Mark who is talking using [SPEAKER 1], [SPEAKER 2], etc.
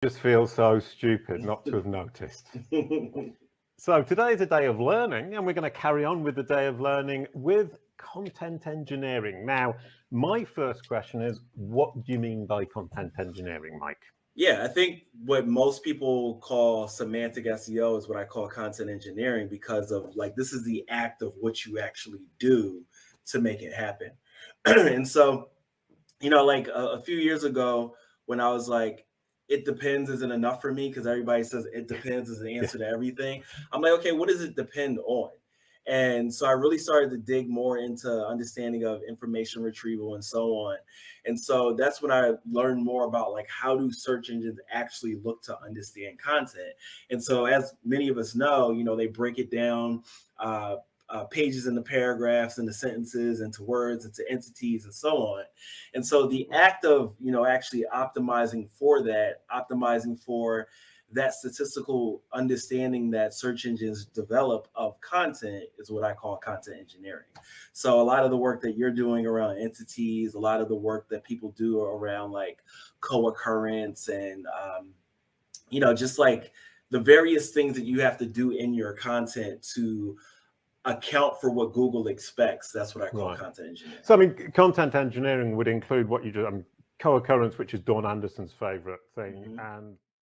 [SPEAKER 1] Just feel so stupid not to have noticed. So today is a day of learning, and we're going to carry on with the day of learning with content engineering. Now, my first question is, what do you mean by content engineering, Mike?
[SPEAKER 2] Yeah, I think what most people call semantic SEO is what I call content engineering, because of like this is the act of what you actually do to make it happen. And so, like a few years ago when I was like, it depends isn't enough for me because everybody says it depends is the
[SPEAKER 1] Yeah.
[SPEAKER 2] answer to everything. I'm like, okay, what does it depend on? And so I really started to dig more into understanding of information retrieval and so on. And so that's when I learned more about like how do search engines actually look to understand content. And so as many of us know, they break it down pages into paragraphs, into sentences, into words, into entities, and so on. And so the act of actually optimizing for that, optimizing for that statistical understanding that search engines develop of content is what I call content engineering. So a lot of the work that you're doing around entities, a lot of the work that people do around like co-occurrence and just like the various things that you have to do in your content to account for what Google expects. That's what I call content engineering.
[SPEAKER 1] So, I mean, content engineering would include what you do, co-occurrence, which is Dawn Anderson's favorite thing, and